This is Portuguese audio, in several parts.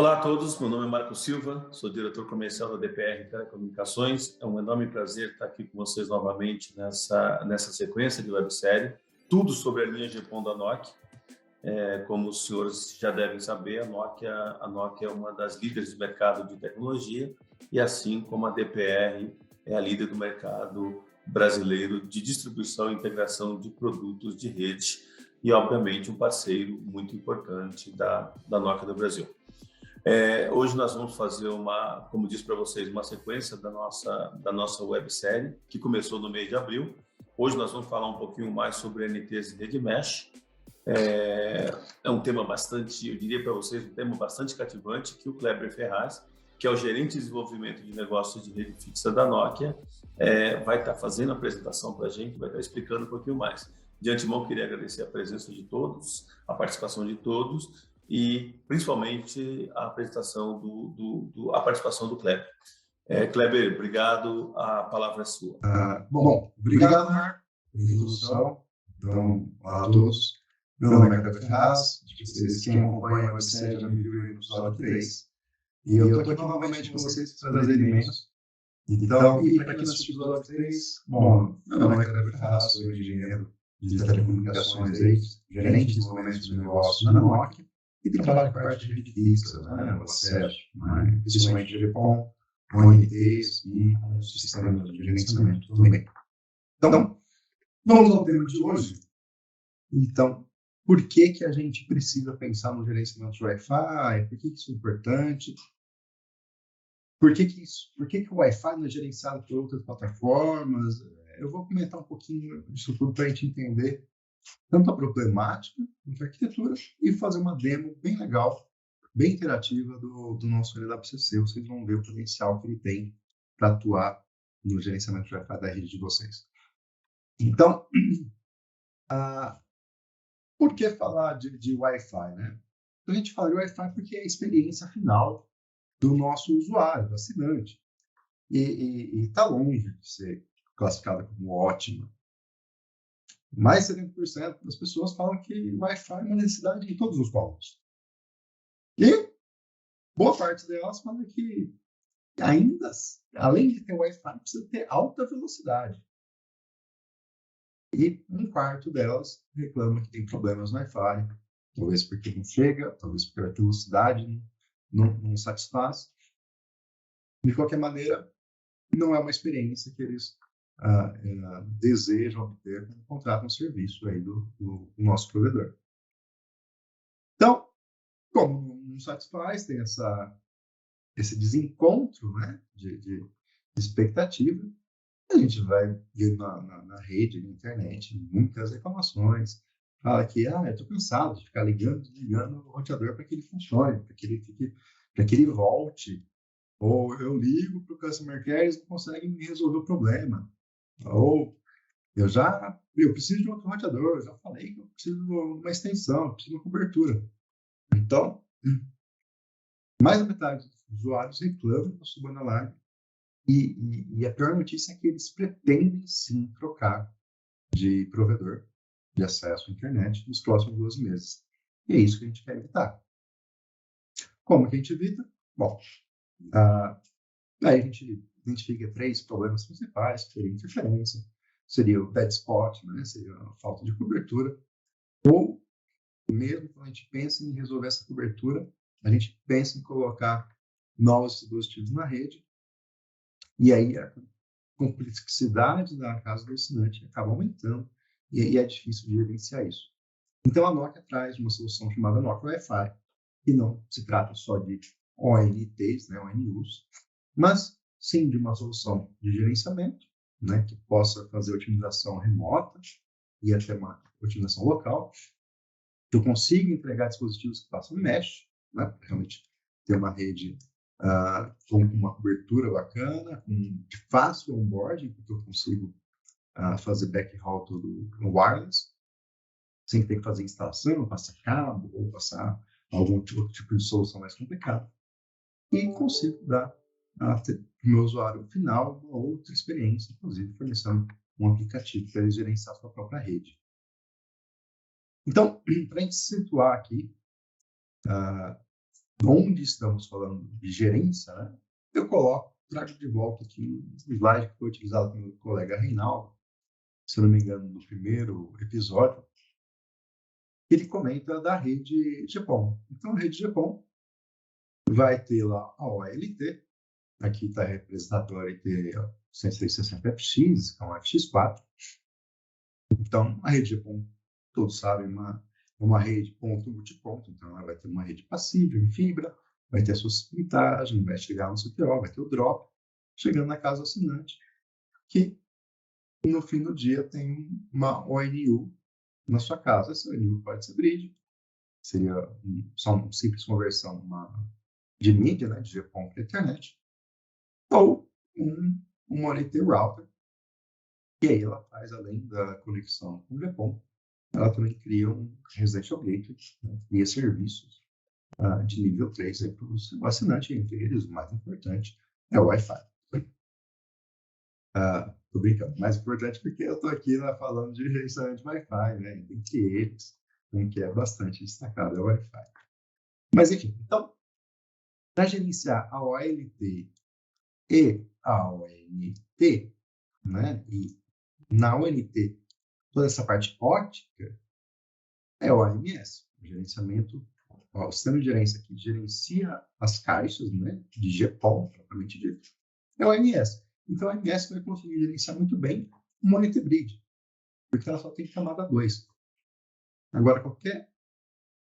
Olá a todos, meu nome é Marco Silva, sou diretor comercial da DPR Telecomunicações. É um enorme prazer estar aqui com vocês novamente nessa sequência de websérie, tudo sobre a linha GPON da Nokia. Como os senhores já devem saber, a Nokia é uma das líderes do mercado de tecnologia e assim como a DPR é a líder do mercado brasileiro de distribuição e integração de produtos de rede e, obviamente, um parceiro muito importante da Nokia do Brasil. Hoje nós vamos fazer como disse para vocês, uma sequência da nossa websérie, que começou no mês de abril. Hoje nós vamos falar um pouquinho mais sobre NTs e rede mesh. É um tema bastante, eu diria para vocês, um tema bastante cativante, que o Kleber Ferraz, que é o gerente de desenvolvimento de negócios de rede fixa da Nokia, vai estar fazendo a apresentação para a gente, vai estar explicando um pouquinho mais. De antemão, queria agradecer a presença de todos, a participação de todos, e principalmente a apresentação a participação do Kleber. Kleber, obrigado, a palavra é sua. Obrigado, Marco, pela introdução. Então, olá a todos. Meu nome é Kleber Ferraz, quem acompanha a websérie já me viu no episódio 3. E eu estou aqui novamente com vocês para trazer elementos. Então, e para quem não assistiu o episódio 3, meu nome é Kleber Ferraz, sou engenheiro de telecomunicações, gerente de desenvolvimento de negócios na Nokia, e trabalho com a parte de rede fixa, o acesso, principalmente de GPON, ONTs e sistemas de gerenciamento também. Então, vamos ao tema de hoje. Então, por que a gente precisa pensar no gerenciamento de Wi-Fi? Por que isso é importante? Por que o Wi-Fi não é gerenciado por outras plataformas? Eu vou comentar um pouquinho disso tudo para a gente entender tanto a problemática quanto a arquitetura e fazer uma demo bem legal, bem interativa do nosso LWCC. Vocês vão ver o potencial que ele tem para atuar no gerenciamento de Wi-Fi da rede de vocês. Então, por que falar de Wi-Fi, né? A gente fala de Wi-Fi porque é a experiência final do nosso usuário, do assinante. E está longe de ser classificada como ótima. Mais de 70% das pessoas falam que Wi-Fi é uma necessidade em todos os povos. E boa parte delas fala que ainda, além de ter Wi-Fi, precisa ter alta velocidade. E um quarto delas reclama que tem problemas no Wi-Fi, talvez porque não chega, talvez porque a velocidade não satisfaz. De qualquer maneira, não é uma experiência que eles desejam obter quando contratam um serviço aí do nosso provedor. Então, como não satisfaz, tem esse desencontro, né, de expectativa, a gente vai ver na rede, na internet, muitas reclamações. Fala que, eu estou cansado de ficar ligando, desligando o roteador para que ele funcione, para que ele volte. Ou eu ligo para o Customer Care e eles não conseguem me resolver o problema. Ou eu preciso de outro roteador, eu já falei que eu preciso de uma extensão, eu preciso de uma cobertura. Então, mais da metade dos usuários reclamam da subbanda larga. E a pior notícia é que eles pretendem sim trocar de provedor de acesso à internet nos próximos 12 meses. E é isso que a gente quer evitar. Como que a gente evita? Bom, aí a gente identifica 3 problemas principais, que seria interferência, seria o dead spot, né? Seria a falta de cobertura, ou mesmo quando a gente pensa em resolver essa cobertura, a gente pensa em colocar novos dispositivos na rede, e aí a complexidade da casa do assinante acaba aumentando, e aí é difícil de gerenciar isso. Então a Nokia traz uma solução chamada Nokia Wi-Fi, que não se trata só de ONTs, né, ONUs, mas sim de uma solução de gerenciamento, né, que possa fazer otimização remota e até uma otimização local, que eu consiga entregar dispositivos que façam mesh, né, para realmente ter uma rede com uma cobertura bacana, de fácil onboarding, porque eu consigo fazer backhaul todo no wireless, sem ter que fazer instalação, passar cabo ou passar algum outro tipo de solução mais complicada. E consigo dar para o meu usuário final uma outra experiência, inclusive fornecendo um aplicativo para ele gerenciar a sua própria rede. Então, para a gente se situar aqui, onde estamos falando de gerência, né, eu trago de volta aqui um slide que foi utilizado pelo colega Reinaldo, se não me engano, no primeiro episódio. Ele comenta da rede GPON. Então, a rede GPON vai ter lá a OLT, aqui está representado a OLT 160FX, que é um FX4. Então, a rede GPON, todos sabem, uma rede ponto-multiponto, então ela vai ter uma rede passiva em fibra, vai ter a sua segmentagem, vai chegar no CPO, vai ter o drop, chegando na casa do assinante, que no fim do dia tem uma ONU na sua casa. Essa ONU pode ser bridge, seria só uma simples conversão de mídia, né, de GPON para internet, ou um ONT router, e aí ela faz, além da conexão com o GPON, ela também cria um residential gateway, né, cria serviços de nível 3 para o assinante, entre eles o mais importante é o Wi-Fi. Tô brincando, mais importante porque eu estou aqui falando de gerenciamento de Wi-Fi, né? Entre eles, um que é bastante destacado é o Wi-Fi. Mas enfim, então, para gerenciar a OLT e a ONT, né? E na ONT, toda essa parte ótica é o AMS, o gerenciamento, o sistema de gerência que gerencia as caixas, né? De GPON, propriamente dito, é o AMS. Então, a AMS vai conseguir gerenciar muito bem o Monitor Bridge, porque ela só tem camada 2. Agora, qualquer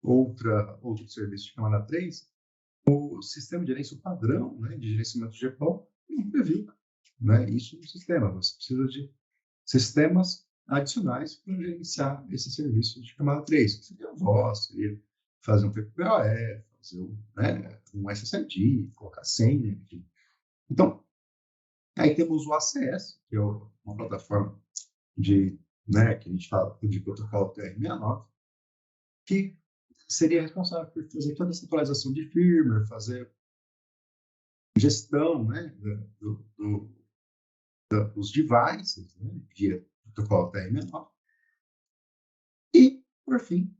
outro serviço de camada 3, o sistema de gerência, o padrão, né, de gerenciamento de GPON, não previu, né, isso no sistema. Você precisa de sistemas adicionais para gerenciar esse serviço de camada 3. Que seria o VOS, seria fazer um PPPoE, fazer um SSID, colocar senha, enfim. Então, aí temos o ACS, que é uma plataforma que a gente fala de protocolo TR69, que seria responsável por fazer toda essa atualização de firmware, fazer gestão, né, dos devices, né, via protocolo TR69. E, por fim,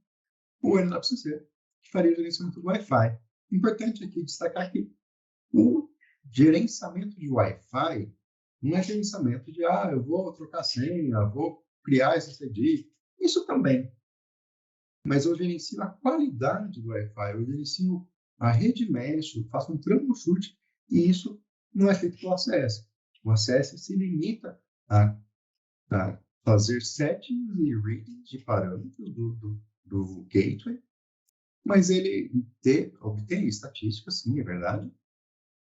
o NWCC, que faria o gerenciamento do Wi-Fi. Importante aqui destacar que o gerenciamento de Wi-Fi não é gerenciamento de, eu vou trocar senha, vou criar SSID. Isso também. Mas eu gerencio a qualidade do Wi-Fi, eu gerencio a rede mesh, eu faço um troubleshoot, e isso não é feito pelo ACS. O ACS se limita a fazer settings e readings de parâmetros do gateway, mas ele obtém estatísticas, sim, é verdade,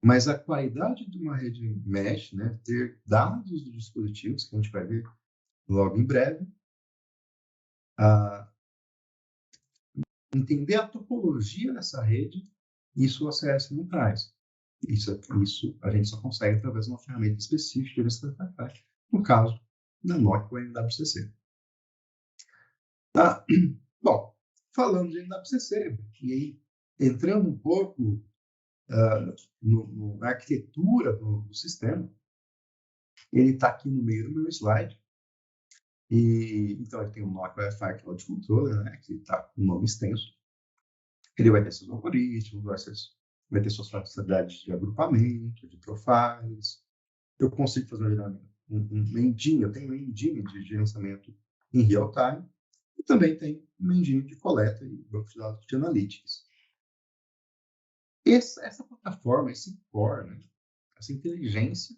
mas a qualidade de uma rede mesh, né, ter dados dos dispositivos, que a gente vai ver logo em breve, entender a topologia dessa rede, isso o ACS não traz. Isso a gente só consegue através de uma ferramenta específica de Wi-Fi, no caso da NOC ou NWCC. Bom, falando de NWCC, e aí entrando um pouco na arquitetura do sistema, ele está aqui no meio do meu slide. Então, ele tem um NOC Wi-Fi Cloud Controller, né, que está com um nome extenso. Ele vai ter seus algoritmos, vai ter suas facilidades de agrupamento, de profiles. Eu consigo fazer um engine, eu tenho um engine de gerenciamento em real time, e também tem um engine de coleta e banco de dados de analytics. Essa plataforma, esse core, né, essa inteligência,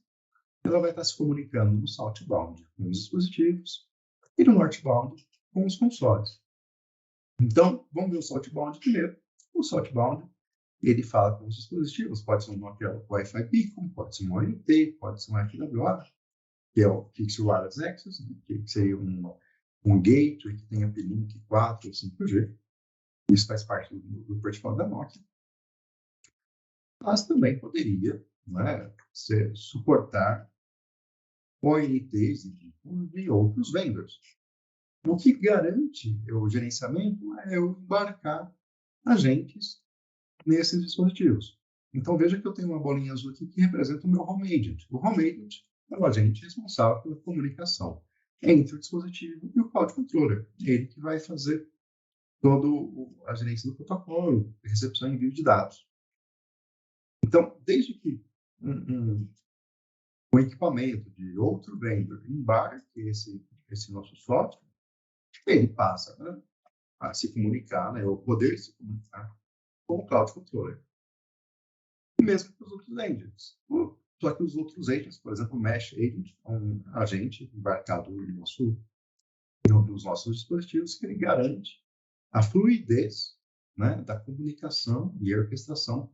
ela vai estar se comunicando no southbound com os dispositivos e no northbound com os consoles. Então, vamos ver o southbound primeiro. O southbound, ele fala com os dispositivos, pode ser um Wi-Fi Beacon, pode ser um ONT, pode ser um FWA, que é o Fixed Wireless Access, né, que seria um gateway que tenha P-Link 4 ou 5G. Isso faz parte do portfólio da Nokia. Mas também poderia, né, suportar ONTs de outros vendors. O que garante o gerenciamento é eu embarcar agentes nesses dispositivos. Então, veja que eu tenho uma bolinha azul aqui que representa o meu home agent. O home agent é o agente responsável pela comunicação entre o dispositivo e o cloud controller. É ele que vai fazer toda a gerência do protocolo, recepção e envio de dados. Então, desde que um equipamento de outro vendor embarque esse nosso software, ele passa, né, a se comunicar, né, ou poder se comunicar com o Cloud Controller. E mesmo com os outros agents. Só que os outros agents, por exemplo, o Mesh Agent, é um agente embarcado nos nossos dispositivos que ele garante a fluidez, né, da comunicação e orquestração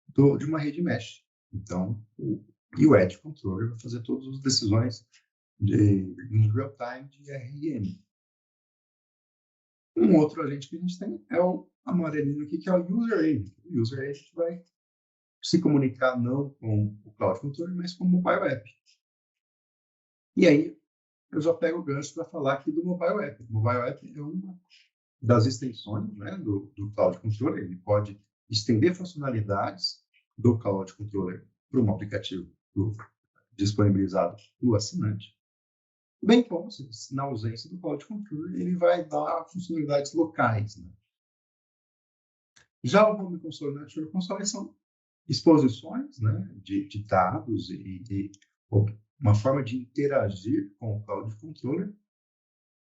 de uma rede mesh. Então, o Edge Controller vai fazer todas as decisões em real time de RIM. Um outro agente que a gente tem é o amarelinho aqui, que é o User Agent. O User Agent vai se comunicar não com o Cloud Controller, mas com o Mobile App. E aí, eu já pego o gancho para falar aqui do Mobile App. O Mobile App é uma das extensões, né, do Cloud Controller. Ele pode estender funcionalidades do Cloud Controller para um aplicativo disponibilizado para o assinante, bem como, na ausência do Cloud Controller, ele vai dar funcionalidades locais. Né? Já o Home Console e o Network Console são exposições, né, de dados e uma forma de interagir com o Cloud Controller.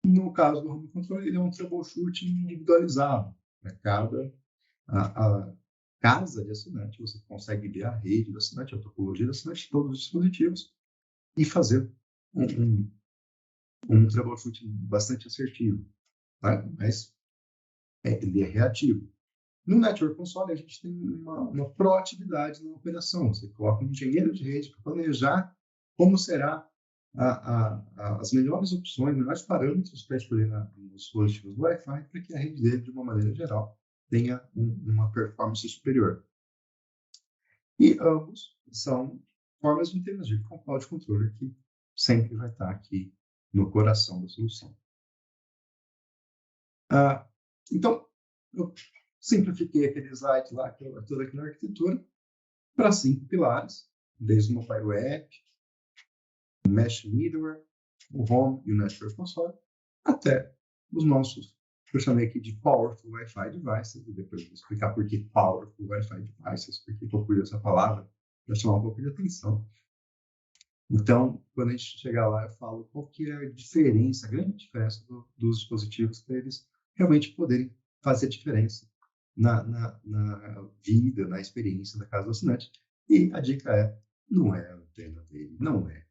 No caso do Home Controller, ele é um troubleshoot individualizado. Né? Cada a casa de assinante, você consegue ver a rede do assinante, a topologia do assinante, todos os dispositivos, e fazer um troubleshoot bastante assertivo. Tá? Mas ele é reativo. No Network Console, a gente tem uma proatividade na operação. Você coloca um engenheiro de rede para planejar como será as melhores opções, melhores parâmetros para escolher nos dispositivos do Wi-Fi para que a rede dele, de uma maneira geral, tenha uma performance superior. E ambos são formas de interagir com o Cloud Controller, que sempre vai estar aqui no coração da solução. Então, eu simplifiquei aquele slide lá, toda aquela arquitetura, para 5 pilares, desde o Mobile App, o Mesh Middleware, o Home e o Network Console, até os nossos, que eu chamei aqui de Powerful Wi-Fi Devices, e depois eu vou explicar por que Powerful Wi-Fi Devices, porque eu pus essa palavra para chamar um pouco de atenção. Então, quando a gente chegar lá, eu falo qual que é a diferença, a grande diferença dos dispositivos para eles realmente poderem fazer diferença na vida, na experiência da casa do assinante. E a dica é, não é a antena dele, não é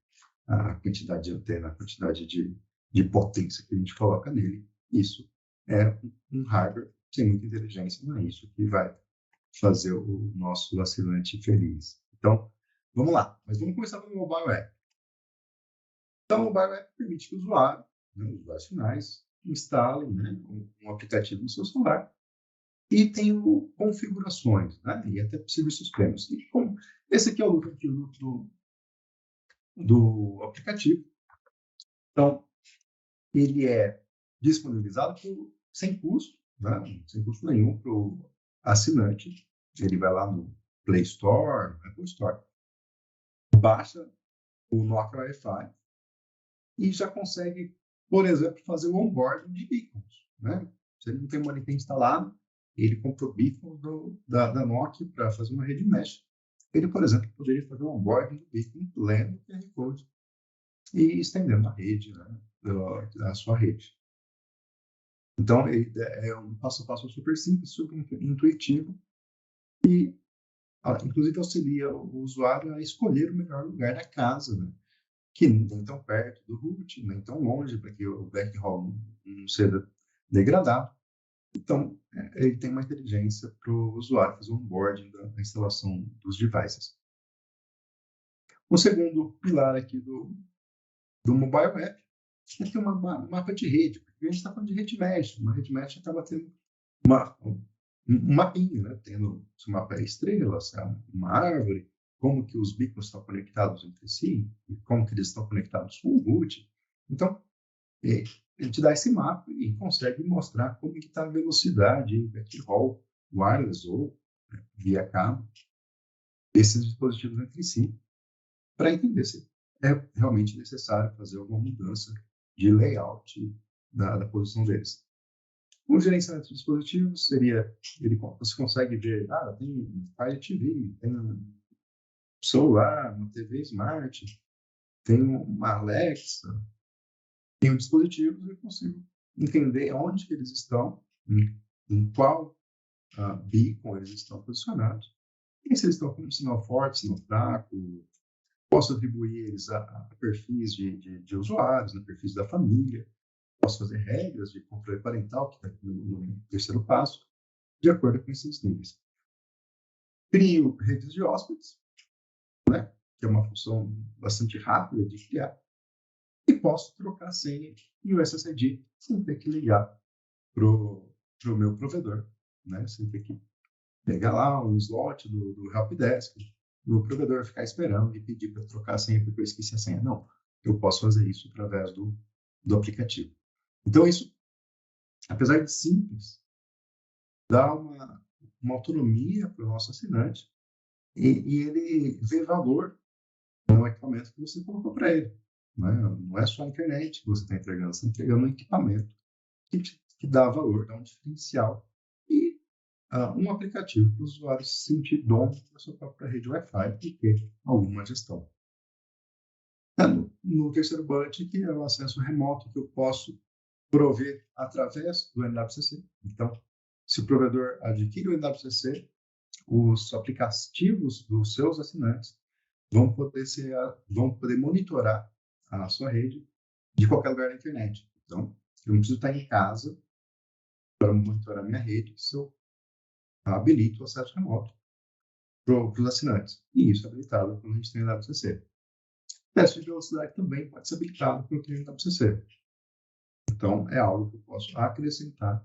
a quantidade de antena, a quantidade de potência que a gente coloca nele. Isso é um hardware sem muita inteligência, não é isso que vai fazer o nosso assinante feliz. Então, vamos lá. Mas vamos começar pelo Mobile App. Então, o Mobile App permite que o usuário, né, os usuários finais, instalem, né, um aplicativo no seu celular e tem configurações, né, e até serviços premium. Esse aqui é o look do aplicativo. Então, ele é disponibilizado sem custo, né, sem custo nenhum para o assinante. Ele vai lá no Play Store, no Apple Store, baixa o Nokia Wi-Fi e já consegue, por exemplo, fazer o onboarding de beacons. Né? Se ele não tem o Monitoring instalado, ele comprou beacons da Nokia para fazer uma rede mesh. Ele, por exemplo, poderia fazer o onboarding do beacon lendo o QR Code e estendendo a rede, né, a sua rede. Então, é um passo a passo super simples, super intuitivo e, inclusive, auxilia o usuário a escolher o melhor lugar da casa, né? Que nem tão perto do root, nem tão longe, para que o backhaul não seja degradado. Então, ele tem uma inteligência para o usuário fazer o onboarding da instalação dos devices. O segundo pilar aqui do mobile app é ter um mapa de rede, porque a gente está falando de rede mesh. Uma rede mesh acaba tendo um mapinha, né? Tendo se o mapa é estrela, se é uma árvore, como que os beacons estão conectados entre si, e como que eles estão conectados com o root. Então, ele te dá esse mapa e consegue mostrar como que está a velocidade, o backhaul, wireless ou via cabo, desses dispositivos entre si, para entender se é realmente necessário fazer alguma mudança de layout da posição deles. O gerenciamento de dispositivos seria, você consegue ver, tem Fire TV, tem um celular, uma TV Smart, tem uma Alexa, tem um dispositivo, eu consigo entender onde que eles estão, em qual beacon eles estão posicionados, e se eles estão com um sinal forte, sinal fraco, posso atribuir eles a perfis de usuários, perfis da família, posso fazer regras de controle parental, que está no terceiro passo, de acordo com esses níveis. Crio redes de hóspedes, que é uma função bastante rápida de criar, e posso trocar a senha e o SSID sem ter que ligar para o meu provedor, sem ter que pegar lá um slot do helpdesk, o provedor ficar esperando e pedir para trocar a senha porque eu esqueci a senha. Não, eu posso fazer isso através do aplicativo. Então, isso, apesar de simples, dá uma autonomia para o nosso assinante e ele vê valor no equipamento que você colocou para ele. Não é só a internet que você está entregando, você está entregando um equipamento que dá valor, dá um diferencial e um aplicativo para o usuário se sentir dono da sua própria rede Wi-Fi e ter alguma gestão. No terceiro bullet, que é o acesso remoto que eu posso prover através do NWCC. Então, se o provedor adquire o NWCC, os aplicativos dos seus assinantes vão poder monitorar a sua rede de qualquer lugar da internet. Então, eu não preciso estar em casa para monitorar minha rede se eu habilito o acesso remoto para os assinantes. E isso é habilitado quando a gente tem o NWCC. Teste de velocidade também pode ser habilitado quando tem o NWCC. Então, é algo que eu posso acrescentar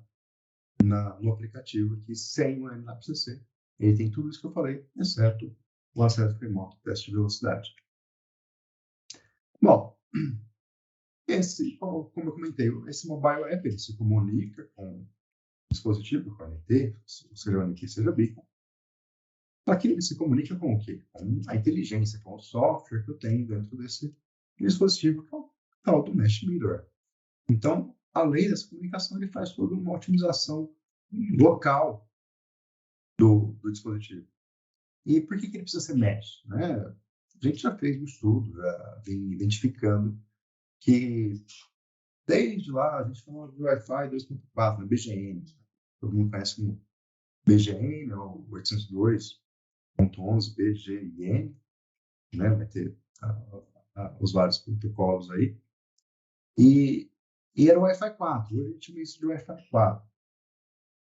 no aplicativo que sem o NWCC, ele tem tudo isso que eu falei, exceto o acesso remoto, teste de velocidade. Bom, como eu comentei, esse mobile app ele se comunica com o dispositivo, com a NT, seja o NT, seja o beacon. Só que ele se comunica com o quê? Com a inteligência, com o software que eu tenho dentro desse dispositivo, que é o tal do Mesh Middleware. Então, além dessa comunicação, ele faz toda uma otimização local do dispositivo. E por que ele precisa ser mesh? A gente já fez um estudo, já vem identificando que desde lá a gente falou do Wi-Fi 2.4, BGN. Todo mundo conhece como BGN, ou 802.11 BGN, vai ter os vários protocolos aí. E era o Wi-Fi 4, hoje a gente chama isso de Wi-Fi 4.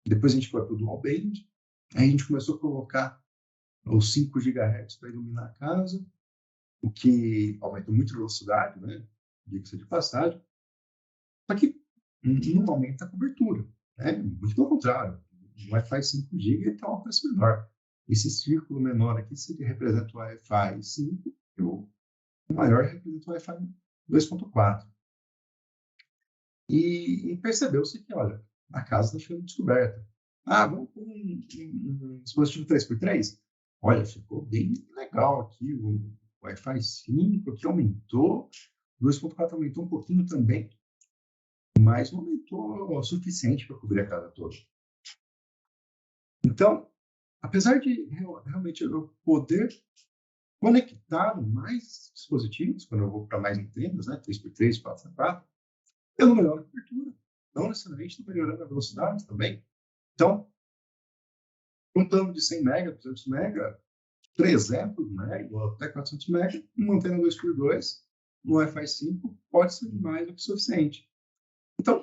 Depois a gente foi para o Dual Band, aí a gente começou a colocar os 5 GHz para iluminar a casa, o que aumentou muito a velocidade, diga-se de passagem. Só que não aumenta a cobertura, muito pelo contrário. O Wi-Fi 5 GB tem uma preço menor. Esse círculo menor aqui representa o Wi-Fi 5 e o maior representa o Wi-Fi 2.4. E percebeu-se que, olha, a casa está ficando descoberta. Vamos com um dispositivo 3x3? Olha, ficou bem legal aqui. O Wi-Fi 5 que aumentou, 2.4 aumentou um pouquinho também, mas não aumentou o suficiente para cobrir a casa toda. Então, apesar de realmente eu poder conectar mais dispositivos, quando eu vou para mais antenas, 3x3, 4x4, eu não melhoro a cobertura. Não necessariamente estou melhorando a velocidade também. Então, um plano de 100 MB, 200 MB, 300 MB ou até 400 MB, uma antena 2x2 no Wi-Fi 5 pode ser mais do que suficiente. Então,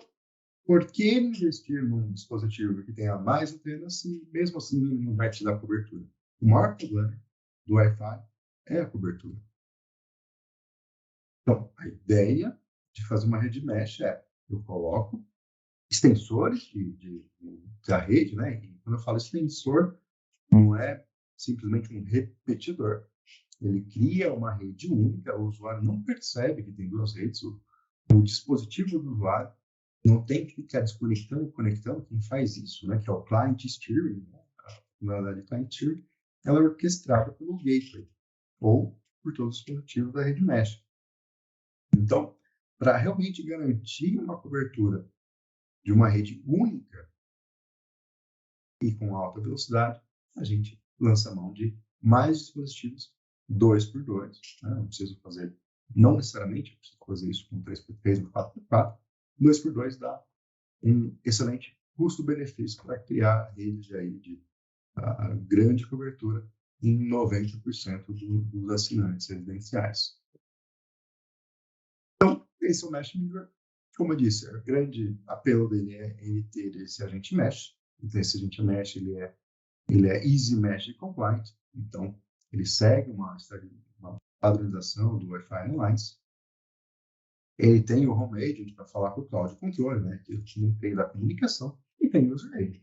por que investir num dispositivo que tenha mais antenas se mesmo assim não vai te dar cobertura? O maior problema do Wi-Fi é a cobertura. Então, a ideia de fazer uma rede mesh eu coloco extensores da rede, E quando eu falo extensor, não é simplesmente um repetidor. Ele cria uma rede única, o usuário não percebe que tem duas redes, o dispositivo do usuário não tem que ficar desconectando e conectando. Quem faz isso, que é o client steering, a funcionalidade de client steering, ela é orquestrada pelo gateway ou por todos os dispositivos da rede mesh. Então, para realmente garantir uma cobertura de uma rede única, e com alta velocidade, a gente lança mão de mais dispositivos 2x2. Né? Não preciso fazer, não necessariamente, preciso fazer isso com 3x3 ou 4x4. 2x2 dá um excelente custo-benefício para criar redes aí de grande cobertura em 90% dos assinantes residenciais. Então, esse é o Mesh Mirror. Como eu disse, o grande apelo dele é ele ter esse agente mesh. Então, esse agente mesh ele é easy mesh compliant. Então, ele segue uma padronização do Wi-Fi Alliance. Ele tem o Home Agent para falar com o Cloud Control, né, que não tem da comunicação, e tem o User Agent.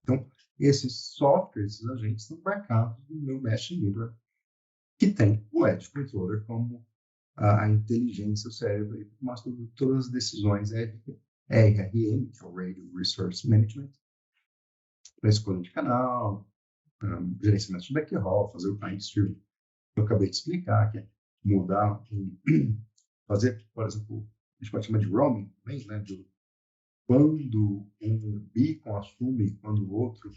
Então, esses softwares, esses agentes, estão embarcados no meu Mesh Mirror, que tem o Edge Controller como a inteligência, o cérebro, e todas as decisões RRM, que é o Radio Resource Management, para escolha de canal, gerenciamento de backhaul, fazer o time stream, que eu acabei de explicar, que é mudar, fazer, por exemplo, a gente pode chamar de roaming também, né, quando um beacon assume, quando o outro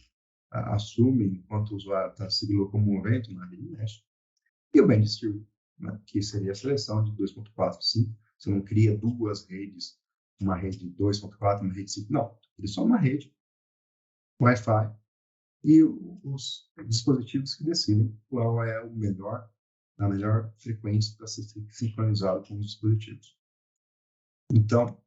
assume, enquanto o usuário está se locomovendo na rede mesh. E o band distribute, né, que seria a seleção de 2.4, 5. Você não cria duas redes, uma rede 2.4, uma rede 5. Não, ele só uma rede, Wi-Fi, e os dispositivos que decidem qual é a melhor frequência para ser sincronizado com os dispositivos. Então,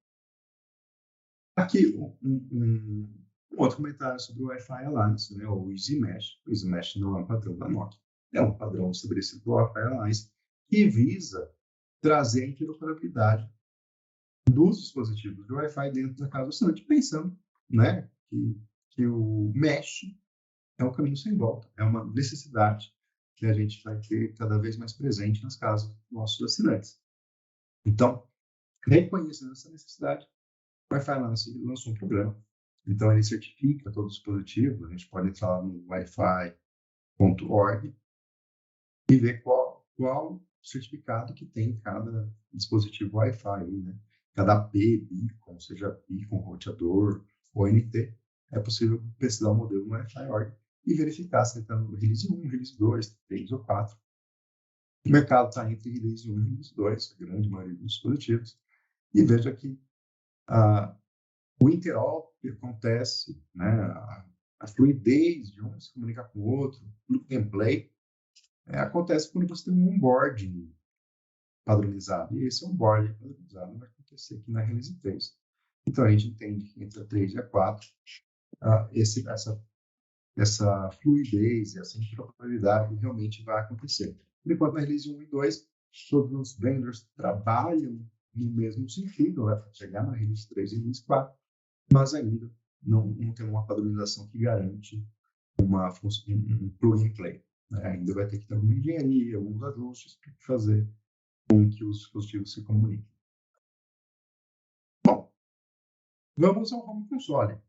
aqui um outro comentário sobre o Wi-Fi Alliance, né, o Easy Mesh. O Easy Mesh não é um padrão da Nokia, é um padrão estabelecido pelo Wi-Fi Alliance que visa trazer a interoperabilidade dos dispositivos de Wi-Fi dentro da casa do assinante, pensando, né, que o Mesh é um caminho sem volta, é uma necessidade que a gente vai ter cada vez mais presente nas casas dos nossos assinantes. Então, reconhecendo essa necessidade, o Wi-Fi Alliance lançou um programa. Então, ele certifica todo o dispositivo. A gente pode entrar lá no wi-fi.org e ver qual certificado que tem cada dispositivo Wi-Fi, né? Cada AP, beacon, seja beacon, roteador, ONT, é possível pesquisar o modelo no Wi-Fi.org e verificar se ele está no release 1, release 2, 3 ou 4. O mercado está entre release 1 e release 2, a grande maioria dos dispositivos, e veja que o interop acontece, né? A fluidez de um se comunicar com o outro, o plug and play, acontece quando você tem um onboarding padronizado. E esse onboarding padronizado vai acontecer aqui na Release 3. Então, a gente entende que entre a 3 e a 4, essa fluidez e essa interoperabilidade realmente vai acontecer. Por enquanto, na Release 1 e 2, todos os vendors trabalham no mesmo sentido, vai chegar na Release 3 e Release 4, mas ainda não tem uma padronização que garante um plug and play. Né? Ainda vai ter que ter alguma engenharia, alguns ajustes para fazer com que os dispositivos se comuniquem. Bom, vamos ao Home Console.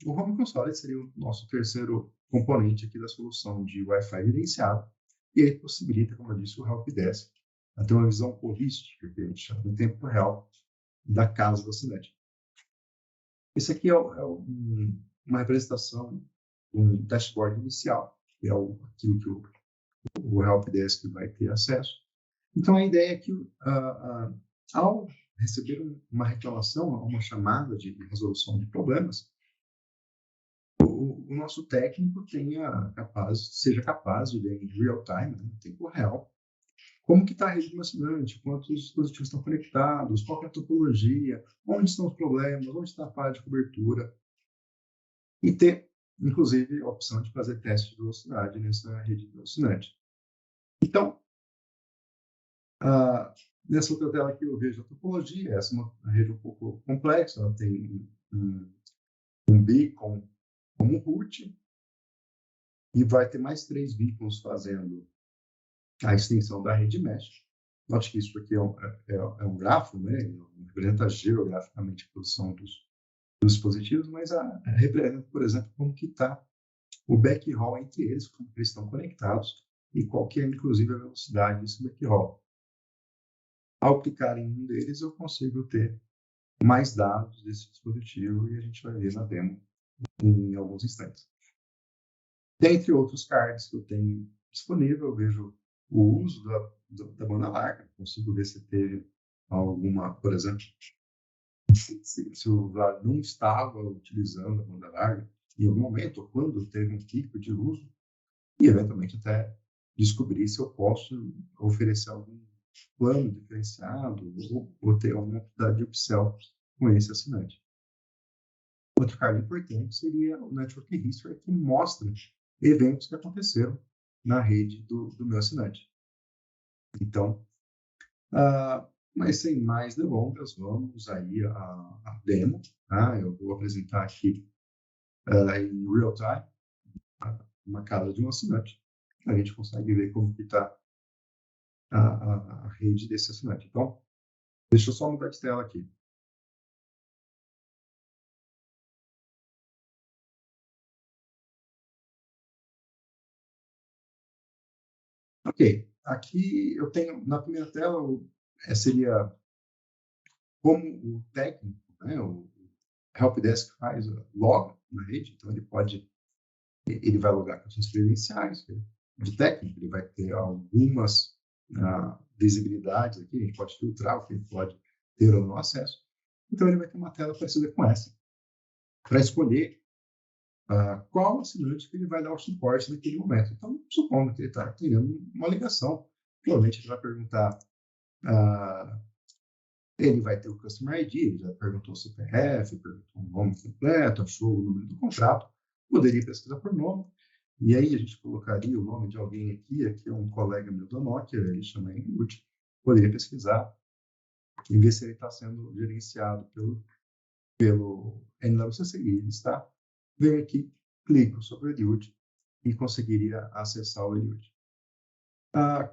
O Home Console seria o nosso terceiro componente aqui da solução de Wi-Fi gerenciado, e ele possibilita, como eu disse, o helpdesk, a ter uma visão holística, que a gente chama, em tempo real, da casa do assinante. Esse aqui é uma representação, um dashboard inicial, que é aquilo que o helpdesk vai ter acesso. Então, a ideia é que, ao receber uma reclamação, uma chamada de resolução de problemas, o nosso técnico seja capaz de ver em real time, né, em tempo real, como que está a rede do assinante, quantos dispositivos estão conectados, qual é a topologia, onde estão os problemas, onde está a falha de cobertura, e ter, inclusive, a opção de fazer teste de velocidade nessa rede do assinante. Então, nessa outra tela aqui eu vejo a topologia. Essa é uma rede um pouco complexa, ela tem um beacon como root, e vai ter mais 3 beacons fazendo a extensão da rede mesh. Note que isso aqui é um grafo, né? Representa geograficamente a posição dos dispositivos, mas representa, por exemplo, como que está o backhaul entre eles, como eles estão conectados e qual que é, inclusive, a velocidade desse backhaul. Ao clicar em um deles, eu consigo ter mais dados desse dispositivo e a gente vai ver na demo em alguns instantes. Dentre outros cards que eu tenho disponível, eu vejo o uso da banda larga, consigo ver se teve alguma, por exemplo, se o usuário não estava utilizando a banda larga em algum momento, ou quando teve um pico de uso, e eventualmente até descobrir se eu posso oferecer algum plano diferenciado ou ter alguma oportunidade de upsell com esse assinante. Outro card importante seria o Network History, que mostra eventos que aconteceram na rede do meu assinante. Então, mas sem mais delongas, vamos aí a demo. Tá? Eu vou apresentar aqui em real time uma casa de um assinante. A gente consegue ver como que está a rede desse assinante. Então, deixa eu só mudar de tela aqui. Ok, aqui eu tenho, na primeira tela, seria como o técnico, né, o helpdesk faz loga na rede, então ele vai logar com suas credenciais de técnico, ele vai ter algumas visibilidades aqui, a gente pode filtrar o que ele pode ter ou não acesso. Então ele vai ter uma tela parecida com essa, para escolher qual assinante que ele vai dar o suporte naquele momento. Então, supondo que ele está tendo uma ligação, provavelmente ele vai perguntar, ele vai ter o Customer ID, ele já perguntou o CPF, perguntou o nome completo, achou o número do contrato, poderia pesquisar por nome, e aí a gente colocaria o nome de alguém aqui é um colega meu da Nokia, ele chama Eliud, poderia pesquisar e ver se ele está sendo gerenciado pelo NWCC, e ele está. Venho aqui, clico sobre o Eliud e conseguiria acessar o Eliud.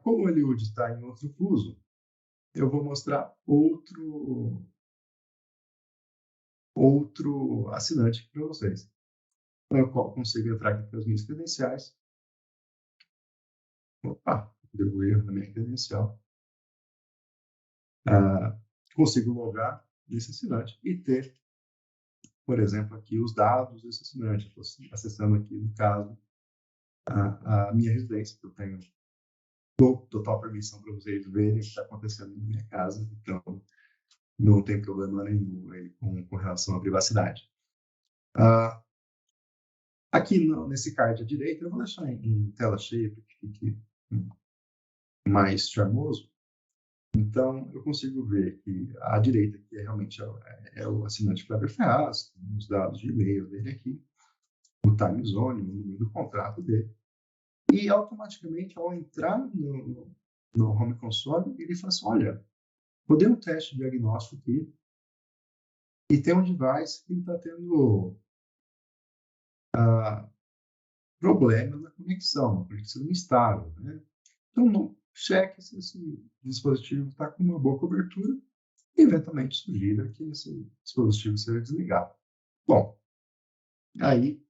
Como o Eliud está em outro fuso, eu vou mostrar outro assinante para vocês, para o qual consigo entrar aqui com as minhas credenciais. Opa, deu erro na minha credencial. Consigo logar nesse assinante e ter, por exemplo, aqui os dados desse assinante. Estou acessando aqui, no caso, a minha residência, que eu tenho total permissão para vocês verem o que está acontecendo na minha casa, então não tem problema nenhum aí com relação à privacidade. Aqui nesse card à direita, eu vou deixar em tela cheia para que fique mais charmoso. Então, eu consigo ver que à direita aqui realmente é o assinante Kleber Ferraz, os dados de e-mail dele aqui, o time zone, o número do contrato dele. E automaticamente, ao entrar no Home Console, ele fala assim, olha, vou dar um teste de diagnóstico aqui e tem um device que está tendo problema na conexão instável, né? Então, cheque se esse dispositivo está com uma boa cobertura e, eventualmente, sugira que esse dispositivo seja desligado. Bom, aí,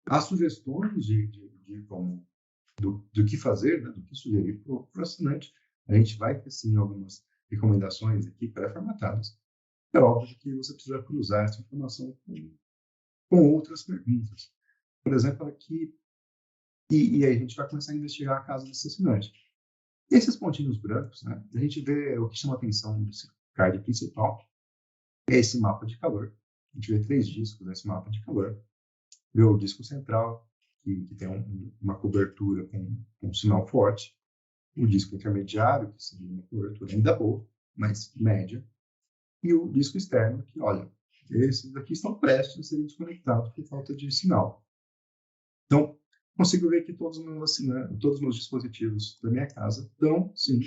as sugestões do que fazer, né, do que sugerir para o assinante, a gente vai ter, sim, algumas recomendações aqui pré-formatadas. É óbvio que você precisa cruzar essa informação com outras perguntas. Por exemplo, aqui, e aí a gente vai começar a investigar a casa desse assinante. Esses pontinhos brancos, né, a gente vê o que chama a atenção desse card principal, é esse mapa de calor. A gente vê 3 discos nesse mapa de calor. Vê o disco central, que tem uma cobertura com um sinal forte. O disco intermediário, que seria uma cobertura ainda boa, mas média. E o disco externo, que, olha, esses aqui estão prestes a serem desconectados por falta de sinal. Então, consigo ver que todos os meus dispositivos da minha casa estão, sim,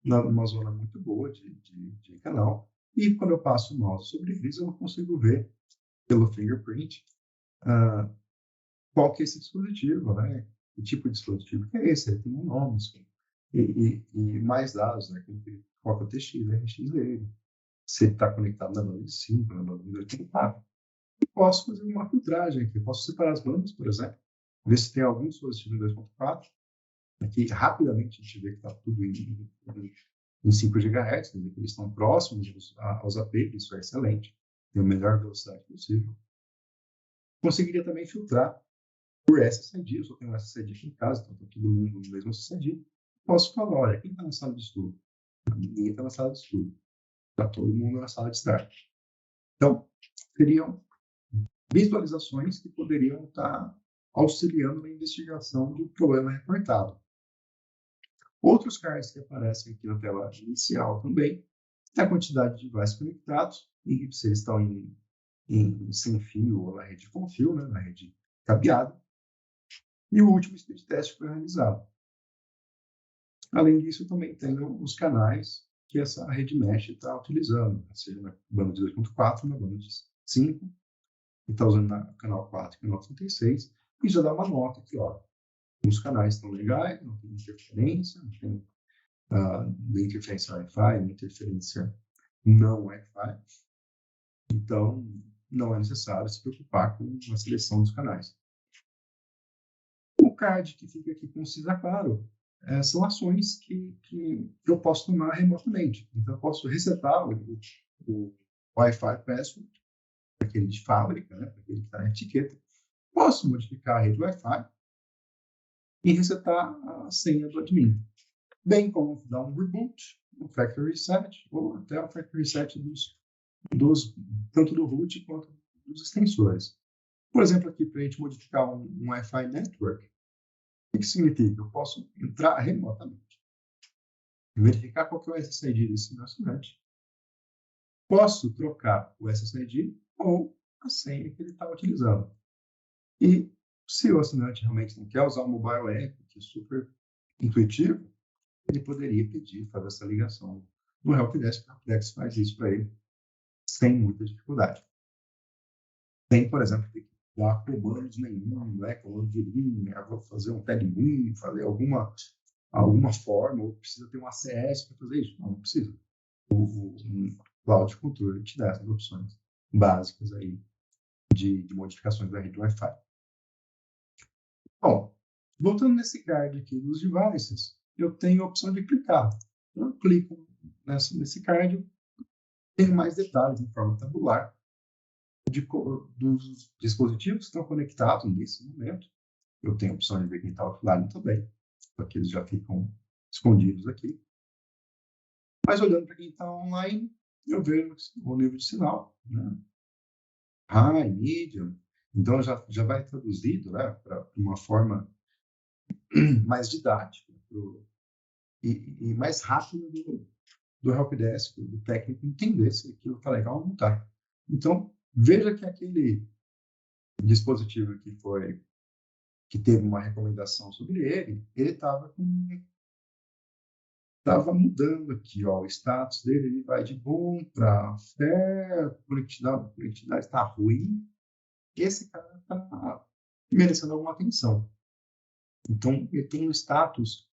numa zona muito boa de canal. E quando eu passo o mouse sobre eles, eu consigo ver, pelo fingerprint, qual que é esse dispositivo, né? Que tipo de dispositivo que é esse? Ele tem um nome, e mais dados, né? Qual que é o TX, RX dele. Se ele está conectado na banda de 5, na banda de 84. E posso fazer uma filtragem aqui. Posso separar as bandas, por exemplo, ver se tem algum dispositivo em 2.4. Aqui, rapidamente, a gente vê que está tudo em 5 GHz, né? Eles estão próximos aos AP, isso é excelente. Tem a melhor velocidade possível. Conseguiria também filtrar por SSID, eu só tenho um SSID aqui em casa, então está todo mundo no mesmo SSID. Posso falar, olha, quem está na sala de estudo? Ninguém está na sala de estudo. Está todo mundo na sala de estar. Então, seriam visualizações que poderiam estar auxiliando na investigação do problema reportado. Outros cards que aparecem aqui na tela inicial também é a quantidade de devices conectados e se eles estão sem fio ou na rede com fio, né, na rede cabeada. E o último speed test foi realizado. Além disso, também tem os canais que essa rede mesh está utilizando, seja na banda de 2.4, na banda de 5, e está usando no canal 4 e canal 36, e já dá uma nota aqui, ó. Os canais estão legais, não tem interferência, não tem interferência Wi-Fi, nem interferência não Wi-Fi. Então, não é necessário se preocupar com a seleção dos canais. O card que fica aqui com cinza claro são ações que eu posso tomar remotamente. Então, eu posso resetar o Wi-Fi password, aquele de fábrica, né, aquele que está na etiqueta. Posso modificar a rede Wi-Fi e resetar a senha do admin. Bem como dar um reboot, um factory reset, ou até o factory reset tanto do root quanto dos extensores. Por exemplo, aqui para a gente modificar um Wi-Fi network, o que significa? Eu posso entrar remotamente, verificar qual que é o SSID desse meu assinante, posso trocar o SSID ou a senha que ele está utilizando. E se o assinante realmente não quer usar o mobile app, que é super intuitivo, ele poderia pedir, fazer essa ligação no Helpdesk, o Helpdesk faz isso para ele sem muita dificuldade. Tem, por exemplo, que dar comandos nenhum, né? Comando de linha, vou fazer um tag fazer alguma forma, ou precisa ter um ACS para fazer isso. Não precisa. O Cloud Control te dá essas opções básicas aí de modificações da rede Wi-Fi. Bom, voltando nesse card aqui dos devices, eu tenho a opção de clicar. Então, eu clico nesse card, tenho mais detalhes em forma tabular dos dispositivos que estão conectados nesse momento. Eu tenho a opção de ver quem está offline também, porque eles já ficam escondidos aqui. Mas olhando para quem está online, eu vejo o nível de sinal, né? High, medium. Então já vai traduzido, né, para uma forma mais didática e mais rápida do helpdesk, do técnico, entender se aquilo está legal ou não está. Então, veja que aquele dispositivo que teve uma recomendação sobre ele estava mudando aqui, ó, o status dele, ele vai de bom para fair, conectividade está ruim, esse cara está merecendo alguma atenção. Então, ele tem o status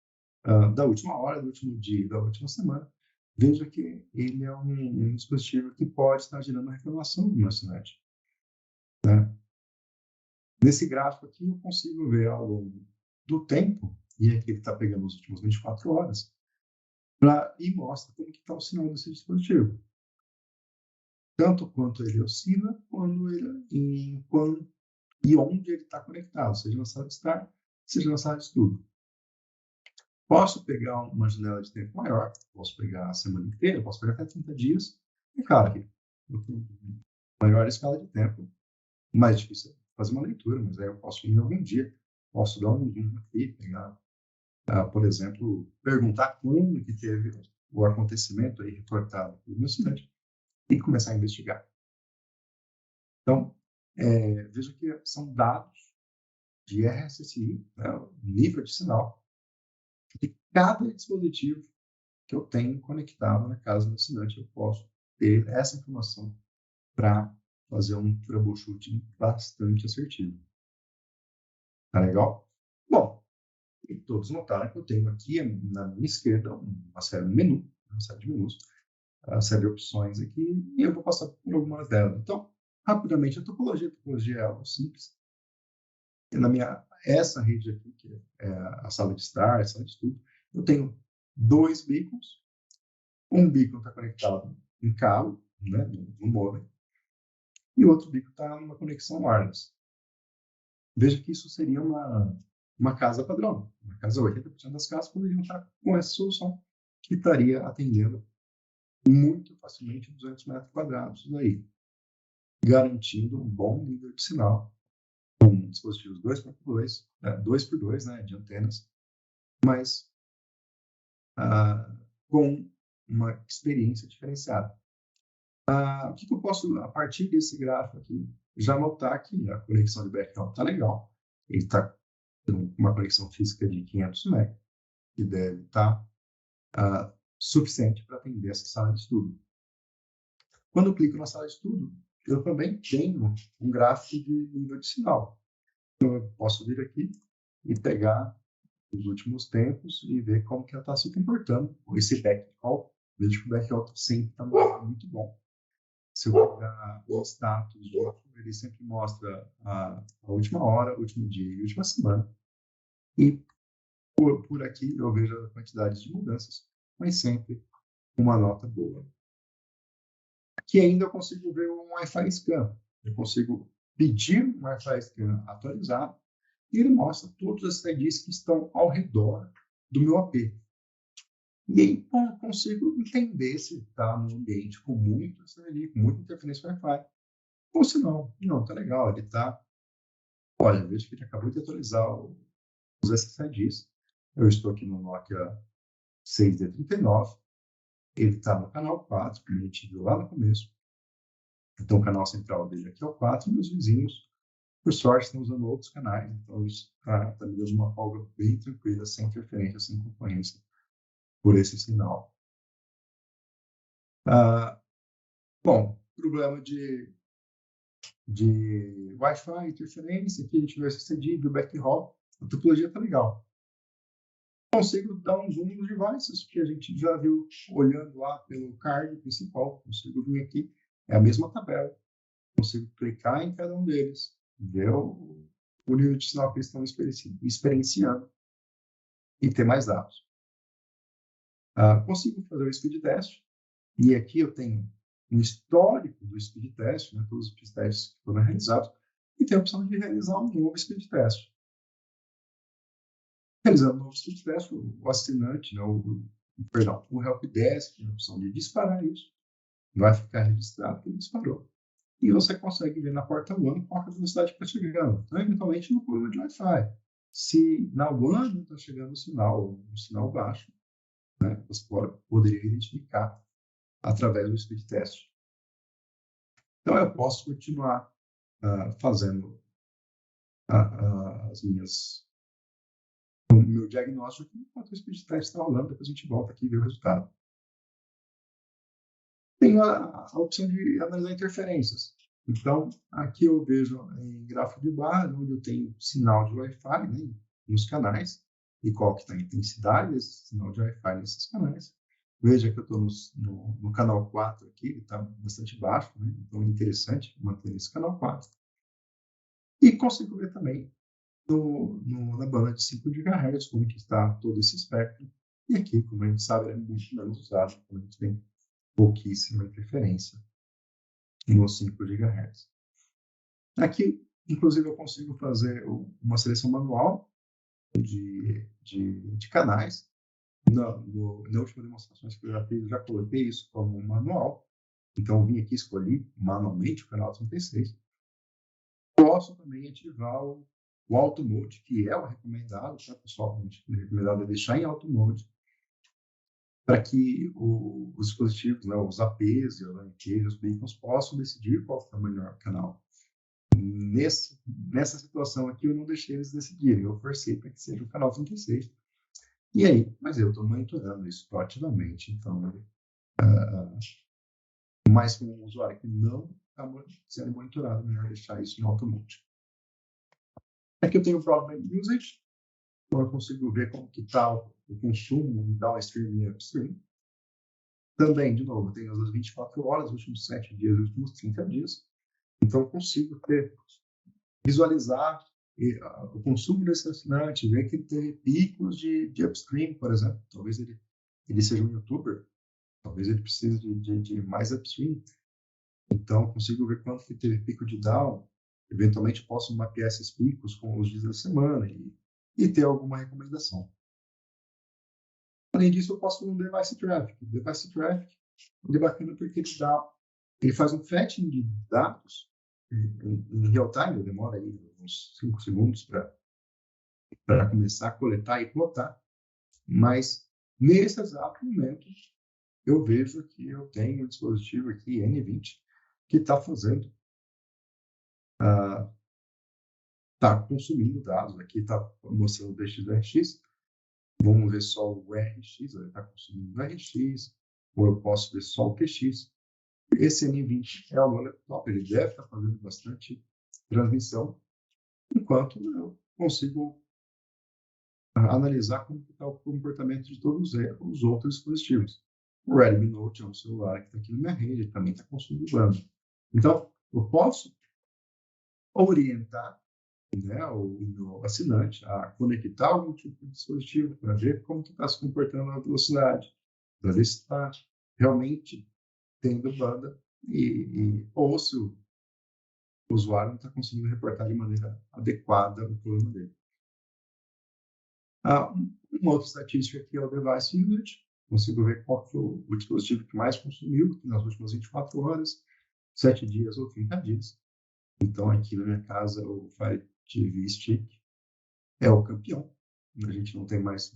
da última hora, do último dia, da última semana. Veja que ele é um dispositivo que pode estar gerando reclamação no meu assinante. Né? Nesse gráfico aqui, eu consigo ver ao longo do tempo, e aqui ele está pegando as últimas 24 horas, e mostra como que está o sinal desse dispositivo. Tanto quanto ele oscila, e onde ele está conectado, seja na sala de estar, seja na sala de estudo. Posso pegar uma janela de tempo maior, posso pegar a semana inteira, posso pegar até 30 dias. É claro que maior escala de tempo, mais difícil fazer uma leitura, mas aí eu posso ir em algum dia, posso dar um zoom aqui, pegar, por exemplo, perguntar quando que teve o acontecimento aí reportado pelo meu assinante e começar a investigar. Então, veja que são dados de RSSI, né, o nível de sinal de cada dispositivo que eu tenho conectado na casa do assinante. Eu posso ter essa informação para fazer um troubleshooting bastante assertivo. Tá legal? Bom, e todos notaram que eu tenho aqui na minha esquerda uma série de menus, uma série de opções aqui, e eu vou passar por algumas delas. Então, rapidamente, a topologia é algo simples. Essa rede aqui, que é a sala de estar, a sala de estudo, eu tenho 2 beacons. Um beacon está conectado em cabo, né, no modem, e o outro beacon está numa conexão wireless. veja que isso seria uma casa padrão. Uma casa, 80% das casas poderiam estar com essa solução, que estaria atendendo muito facilmente 200 metros quadrados daí, garantindo um bom nível de sinal, com dispositivos 2x2, 2x2, né, de antenas, mas com uma experiência diferenciada. O que eu posso, a partir desse gráfico aqui, já notar que a conexão de backhaul está legal. Ele está com uma conexão física de 500 MB, que deve estar suficiente para atender essa sala de estudo. Quando eu clico na sala de estudo, eu também tenho um gráfico de nível de sinal. Então, eu posso vir aqui e pegar os últimos tempos e ver como que ela está se comportando. Esse backhaul, vejo que o backhaul sempre está muito bom. Se eu pegar o status de ele sempre mostra a última hora, o último dia e a última semana. E por aqui eu vejo a quantidade de mudanças, mas sempre uma nota boa. Aqui ainda eu consigo ver um Wi-Fi Scan. Eu consigo pedir um Wi-Fi Scan atualizado e ele mostra todos os IDs que estão ao redor do meu AP. E aí eu consigo entender se está num ambiente com muito SLI, com muita interferência Wi-Fi. Ou se não, tá legal, ele está... Olha, veja que ele acabou de atualizar os SSIDs. Eu estou aqui no Nokia 6D39. Ele está no canal 4, que a gente viu lá no começo. Então, o canal central dele aqui é o 4, e os vizinhos, por sorte, estão usando outros canais. Então, isso está me dando uma folga bem tranquila, sem interferência, sem concorrência por esse sinal. Bom, problema de Wi-Fi, interferência, aqui a gente vê o SSD, o backhaul, a topologia está legal. Consigo dar um zoom nos devices, que a gente já viu olhando lá pelo card principal. Consigo vir aqui, é a mesma tabela. Consigo clicar em cada um deles, ver o nível de sinal que eles estão experienciando e ter mais dados. Consigo fazer o speed test, e aqui eu tenho um histórico do speed test, né, todos os speed tests que foram realizados, e tem a opção de realizar um novo speed test. Realizando um novo speed test, o assinante, né, o helpdesk tem a opção de disparar isso, vai ficar registrado que ele disparou. E você consegue ver na porta WAN qual é a velocidade que está chegando. Então, eventualmente, no problema de Wi-Fi. Se na WAN não está chegando um sinal baixo, né, você poderia identificar através do speed test. Então, eu posso continuar fazendo o meu diagnóstico enquanto o speed test está rolando, depois a gente volta aqui e vê o resultado. Tenho a opção de analisar interferências. Então, aqui eu vejo em gráfico de barra, onde eu tenho sinal de Wi-Fi, né, nos canais, e qual que está a intensidade desse sinal de Wi-Fi nesses canais. Veja que eu estou no canal 4 aqui, ele está bastante baixo, né, então é interessante manter esse canal 4. E consigo ver também na banda de 5 GHz, como que está todo esse espectro. E aqui, como a gente sabe, é muito menos usado, como a gente tem pouquíssima interferência nos 5 GHz. Aqui, inclusive, eu consigo fazer uma seleção manual de canais. Na última demonstração que eu já fiz, eu já coloquei isso como manual. Então, eu vim aqui e escolhi manualmente o canal 36. Posso também ativar o Auto Mode, que é o recomendado, tá, pessoal? O recomendado é deixar em Auto Mode, para que os dispositivos, né, os APs, os beacons, possam decidir qual é o melhor canal. Nessa situação aqui, eu não deixei eles decidirem, eu forcei para que seja o canal 36. E aí, mas eu estou monitorando isso proativamente, então, mas com um usuário que não está sendo monitorado, é melhor deixar isso em Auto Mode. Aqui eu tenho o Problem Usage, então eu consigo ver como que está o consumo em downstream e upstream. Também, de novo, eu tenho as 24 horas, os últimos 7 dias, os últimos 30 dias. Então, eu consigo visualizar o consumo desse assinante, ver que ele teve picos de upstream, por exemplo. Talvez ele seja um youtuber, talvez ele precise de mais upstream. Então, eu consigo ver quanto que teve pico de down, Eventualmente, posso mapear esses picos com os dias da semana e ter alguma recomendação. Além disso, eu posso fazer um device traffic. O device traffic ele é bacana porque ele faz um fetching de dados em real time, demora aí uns 5 segundos para começar a coletar e plotar, mas nesse exato momento eu vejo que eu tenho um dispositivo aqui, N20, que está fazendo, está consumindo dados, aqui está mostrando o DXRX, vamos ver só o RX, ele está consumindo o RX, ou eu posso ver só o QX. Esse N20 é o meu laptop, ele deve estar fazendo bastante transmissão, enquanto eu consigo analisar como está o comportamento de todos os outros dispositivos. O Redmi Note é um celular que está aqui na minha rede, ele também está consumindo banda. Então, eu posso orientar, né, o meu assinante a conectar algum tipo de dispositivo para ver como está se comportando na velocidade, para ver se está realmente tendo banda ou se o usuário não está conseguindo reportar de maneira adequada o problema dele. Uma outra estatística aqui é o device usage. Consigo ver qual foi o dispositivo que mais consumiu nas últimas 24 horas, 7 dias ou 30 dias. Então, aqui na minha casa, o Fire TV Stick é o campeão. A gente não tem mais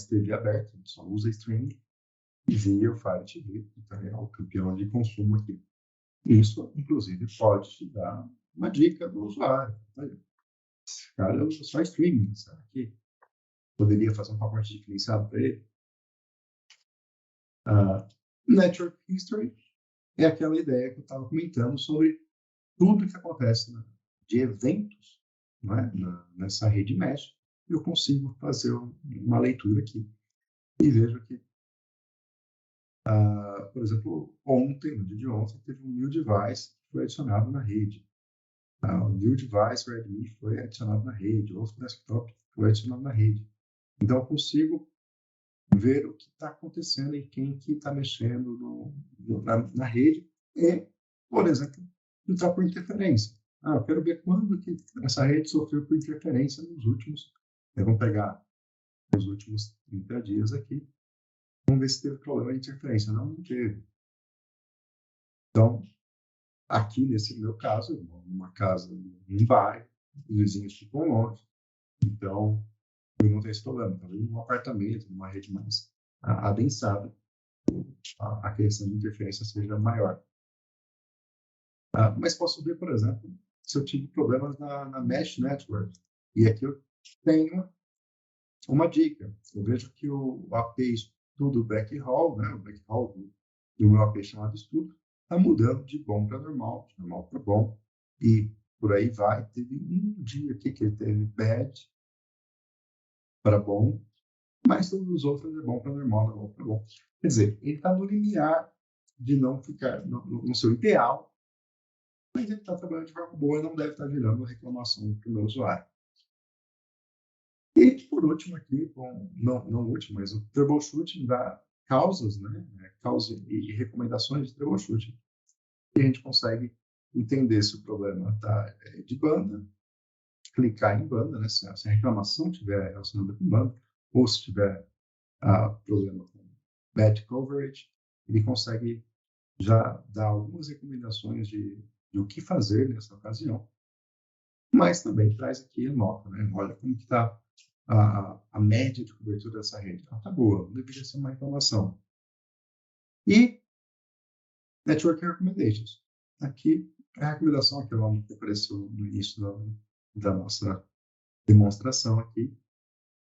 TV aberta, a gente só usa streaming e via o Fire TV, então é o campeão de consumo aqui. Isso, inclusive, pode te dar uma dica do usuário. Esse cara usa só streaming, será que poderia fazer um pacote diferenciado para ele? Network History é aquela ideia que eu estava comentando sobre tudo que acontece de eventos, né, nessa rede mesh. Eu consigo fazer uma leitura aqui e vejo que, por exemplo, no dia de ontem, teve um new device que foi adicionado na rede. O new device Redmi foi adicionado na rede, outro desktop foi adicionado na rede. Então, eu consigo ver o que está acontecendo e quem que está mexendo na rede e, por exemplo, filtrar por interferência. Eu quero ver quando que essa rede sofreu por interferência nos últimos. Vamos pegar os últimos 30 dias aqui. Vamos ver se teve problema de interferência. Não teve. Então, aqui nesse meu caso, eu moro numa casa, num bairro, os vizinhos ficam longe. Então, eu não tenho esse problema. Talvez num apartamento, numa rede mais adensada, a questão de interferência seja maior. Mas posso ver, por exemplo, se eu tive problemas na Mesh Network. E aqui eu tenho uma dica. Eu vejo que o AP Estudo Backhaul, né, o backhaul do meu AP chamado Estudo, está mudando de bom para normal, de normal para bom, e por aí vai. Teve um dia aqui que ele teve bad para bom, mas todos os outros é bom para normal, normal para bom. Quer dizer, ele está no limiar de não ficar no seu ideal, mas ele está trabalhando de forma boa e não deve estar gerando reclamação para o meu usuário. E, por último aqui, não último, mas o troubleshooting dá causas, né? Causas e recomendações de troubleshooting. E a gente consegue entender se o problema está de banda, clicar em banda, né? Se a reclamação estiver relacionada com banda, ou se tiver problema com bad coverage, ele consegue já dar algumas recomendações de o que fazer nessa ocasião, mas também traz aqui a nota, né? Olha como que está a média de cobertura dessa rede. Está boa, não deveria ser uma reclamação. E Network Recommendations. Aqui é a recomendação que apareceu no início da nossa demonstração aqui,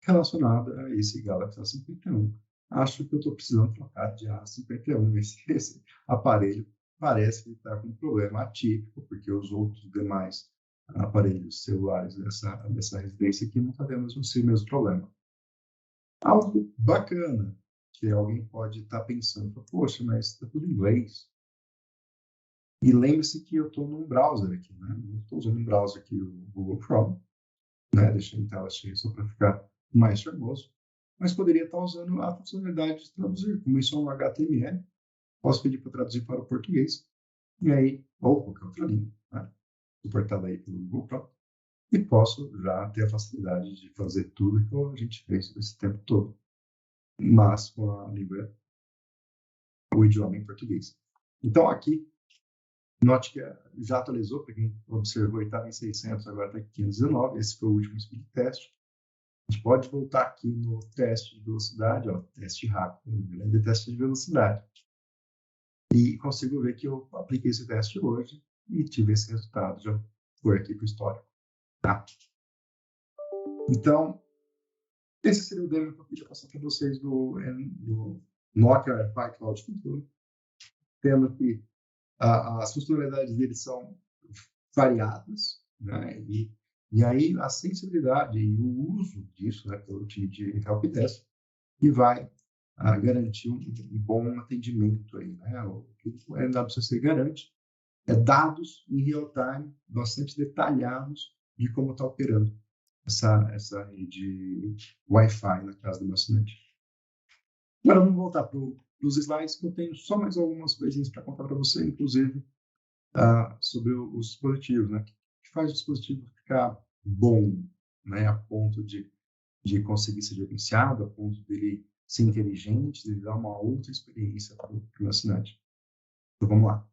relacionada a esse Galaxy A51. Acho que eu estou precisando trocar de A51. Esse aparelho parece que está com um problema atípico, porque os outros demais aparelhos celulares dessa residência aqui não está tendo esse mesmo problema. Algo bacana que alguém pode estar pensando, poxa, mas está tudo em inglês. E lembre-se que eu estou num browser aqui, né? Eu estou usando um browser aqui, o Google Chrome, né? Deixei em tela cheia só para ficar mais charmoso. Mas poderia estar usando a funcionalidade de traduzir, como isso é um HTML, posso pedir para traduzir para o português, e aí, ou qualquer outra língua. Né? suportada aí pelo Google Cloud, e posso já ter a facilidade de fazer tudo que a gente fez esse tempo todo, mas com a língua, o idioma em português. Então, aqui, note que já atualizou, para quem observou, estava em 600, agora está em 519, esse foi o último speed test. A gente pode voltar aqui no teste de velocidade, ó, teste rápido, de teste de velocidade. E consigo ver que eu apliquei esse teste hoje e tive esse resultado, já foi aqui para o histórico. Tá? Então, esse seria o demo que eu queria passar para vocês do Nokia Wi-Fi Cloud Control, tendo que as funcionalidades dele são variadas, né? E aí a sensibilidade e o uso disso, né, pelo time de helpdesk, que vai garantir um bom atendimento aí, né? O que o NWCC garante é dados em real time bastante detalhados de como está operando essa rede Wi-Fi na casa do meu assinante. Agora vamos voltar para os slides, que eu tenho só mais algumas coisinhas para contar para você, inclusive sobre os dispositivos, né? Que faz o dispositivo ficar bom, né? A ponto de conseguir ser gerenciado, a ponto dele ser inteligente, de dar uma outra experiência para o meu assinante. Então vamos lá.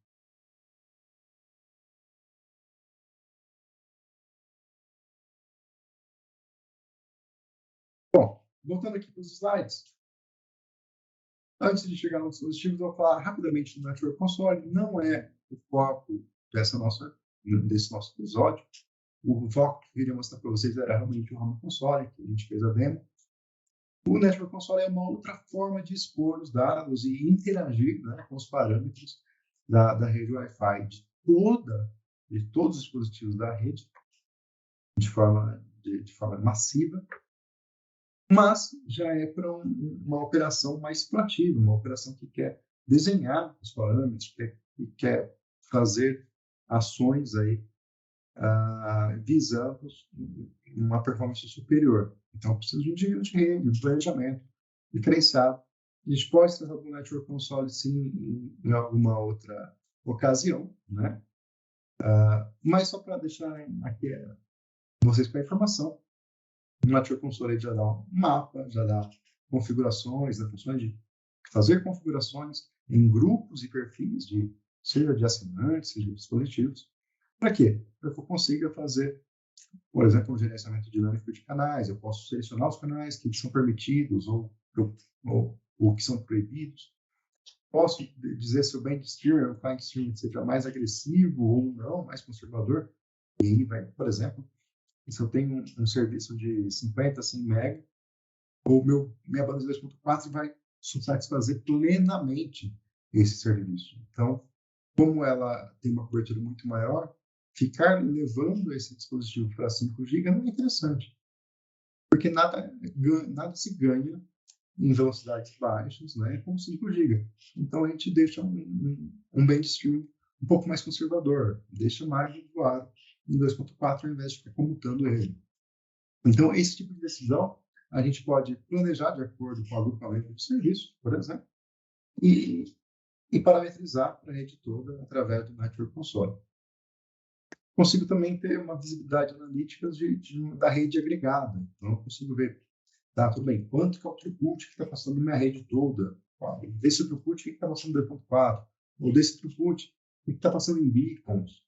Bom, voltando aqui para os slides. Antes de chegar nos dispositivos, eu vou falar rapidamente do Network Console. Não é o foco desse nosso episódio. O foco que eu queria mostrar para vocês era realmente o Home Console, que a gente fez a demo. O Network Console é uma outra forma de expor os dados e interagir, né, com os parâmetros da rede Wi-Fi de todos os dispositivos da rede, de forma massiva, mas já é para uma operação mais proativa, uma operação que quer desenhar os parâmetros, que quer fazer ações aí visando uma performance superior. Então, precisa de um engenheiro de rede, um planejamento diferenciado. A gente pode tratar do Network Console, sim, em alguma outra ocasião, né? Mas só para deixar aqui vocês com a informação, o Network Console já dá um mapa, já dá configurações, né, funções de fazer configurações em grupos e perfis, seja de assinantes, seja de dispositivos. Para quê? Para que eu consiga fazer, por exemplo, um gerenciamento dinâmico de canais. Eu posso selecionar os canais que são permitidos ou que são proibidos. Posso dizer se o band streamer, o client streamer, seja mais agressivo ou não, mais conservador. E aí vai, por exemplo, se eu tenho um serviço de 50, 100 MB, minha banda de 2.4 vai satisfazer plenamente esse serviço. Então, como ela tem uma cobertura muito maior, ficar levando esse dispositivo para 5 GB não é interessante, porque nada se ganha em velocidades baixas, né, com 5 GB. Então, a gente deixa um bandstream um pouco mais conservador, deixa mais usuário em 2.4 ao invés de ficar comutando ele. Então, esse tipo de decisão a gente pode planejar de acordo com o agrupamento do serviço, por exemplo, e parametrizar para a rede toda através do Network Console. Consigo também ter uma visibilidade analítica da rede agregada. Então, eu consigo ver, tudo bem, quanto que é o throughput que está passando na minha rede toda, desse throughput, o que está passando no 2.4, ou desse throughput, o que está passando em beacons.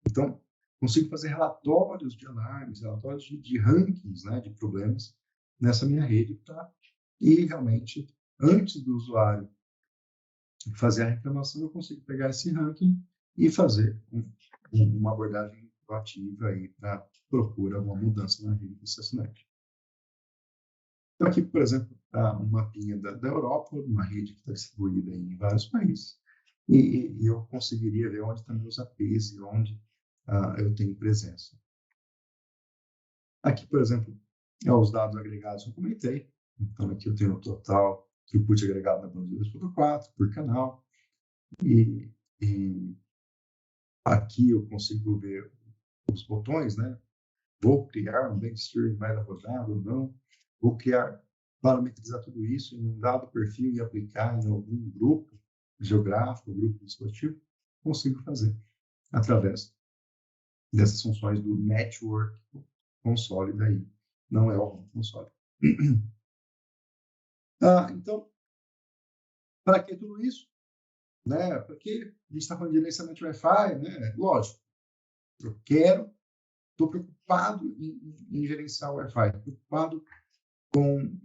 Então, consigo fazer relatórios de alarmes, relatórios de rankings, né, de problemas nessa minha rede, e realmente, antes do usuário fazer a reclamação, eu consigo pegar esse ranking e fazer uma abordagem proativa aí para procurar uma mudança na rede desse assinante. Então, aqui, por exemplo, está um mapinha da Europa, uma rede que está distribuída em vários países, e eu conseguiria ver onde estão meus APs e onde eu tenho presença. Aqui, por exemplo, os dados agregados que eu comentei. Então, aqui eu tenho o total throughput agregado na banda 2.4 por canal. E aqui eu consigo ver os botões, né? Vou criar um bandstream mais arrojado ou não. Vou parametrizar tudo isso em um dado perfil e aplicar em algum grupo geográfico, grupo dispositivo. Consigo fazer através dessas funções do Network Console daí, não é o Home Console. Então, para que tudo isso? Né? Porque a gente está falando de gerenciamento de Wi-Fi, né? Lógico, estou preocupado em gerenciar o Wi-Fi, preocupado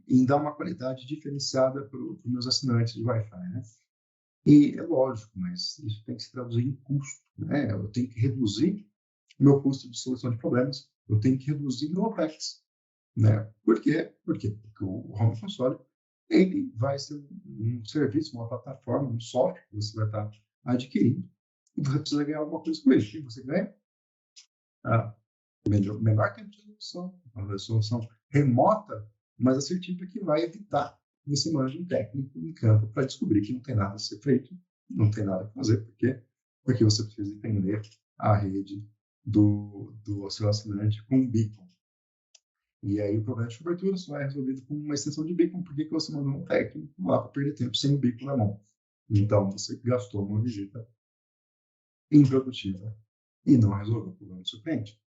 em dar uma qualidade diferenciada para os meus assinantes de Wi-Fi, né? E é lógico, mas isso tem que se traduzir em custo, né? Eu tenho que reduzir o meu custo de solução de problemas, eu tenho que reduzir meu OPEX, né? Por quê? Porque o Home Console ele vai ser um serviço, uma plataforma, um software que você vai estar adquirindo e você precisa ganhar alguma coisa com ele. O que você ganha? Menor tempo de resolução, uma resolução remota, mas assertiva, que vai evitar que você mande um técnico em campo para descobrir que não tem nada a ser feito, não tem nada a fazer. Por quê? Porque você precisa entender a rede do seu assinante com um beacon. E aí o problema de cobertura só é resolvido com uma extensão de beacon. Por que você mandou um técnico lá para perder tempo sem o beacon na mão? Então, você gastou uma visita improdutiva e não resolveu o problema do seu cliente.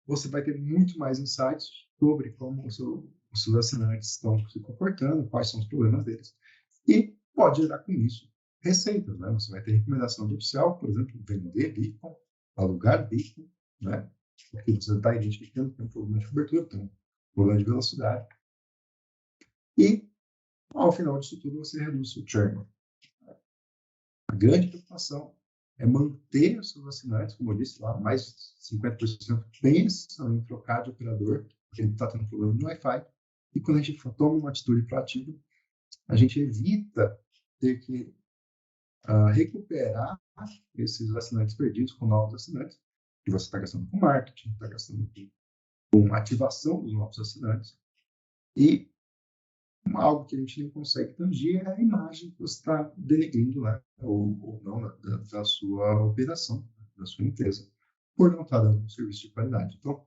Você vai ter muito mais insights sobre como os seus assinantes estão se comportando, quais são os problemas deles. E pode gerar com isso receitas, né? Você vai ter recomendação de upsell, por exemplo, vender beacon, alugar beacon, né? Porque você está identificando que tem um problema de cobertura, tem um problema de velocidade. E, ao final disso tudo, você reduz o churn. A grande preocupação é manter os seus assinantes, como eu disse lá, mais de 50% pensam em trocar de operador, porque ele está tendo problema no Wi-Fi. E quando a gente toma uma atitude proativa, a gente evita ter que recuperar esses assinantes perdidos com novos assinantes, que você está gastando com marketing, está gastando com ativação dos novos assinantes. E algo que a gente não consegue tangir é a imagem que você está denegrindo, né? ou não, da sua operação, da sua empresa, por não estar dando um serviço de qualidade. Então,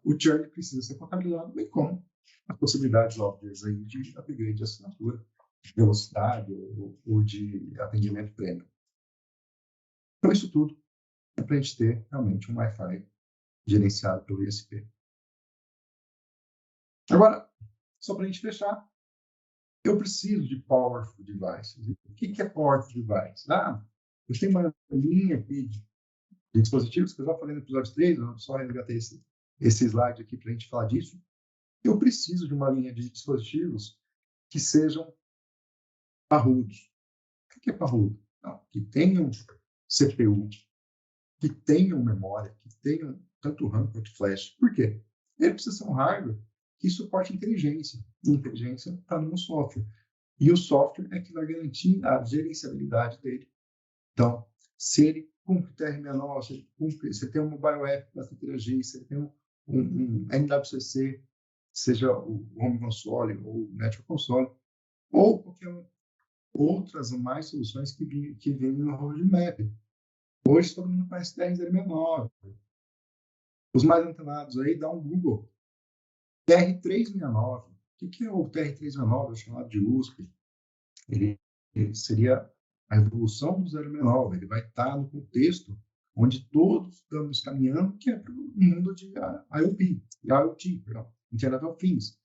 o churn precisa ser contabilizado, bem como as possibilidades óbvias aí de upgrade de assinatura, de velocidade ou de atendimento premium. Então, isso tudo é para a gente ter realmente um Wi-Fi gerenciado pelo ISP. Agora, só para a gente fechar, eu preciso de powerful devices. O que é powerful device? Eu tenho uma linha aqui de dispositivos, que eu já falei no episódio 3, eu só resgatei esse slide aqui para a gente falar disso. Eu preciso de uma linha de dispositivos que sejam parrudos. O que é parrudo? Não, que tenham CPU, que tenham memória, que tenham tanto RAM quanto flash. Por quê? Ele precisa ser um hardware que suporte inteligência. E inteligência está no software. E o software é que vai garantir a gerenciabilidade dele. Então, se ele cumpre TR69, se ele cumpre, se ele tem um mobile app para interagir, se ele tem um MWCC, seja o Home Console ou o Network Console, ou qualquer outras mais soluções que vêm no roadmap. Hoje todo mundo conhece TR069. Os mais antenados aí, dá um Google. TR369. O que é o TR369? É chamado de USP. Ele seria a evolução do 069. Ele vai estar no contexto onde todos estamos caminhando, que é para o mundo de IoT, Internet of Things.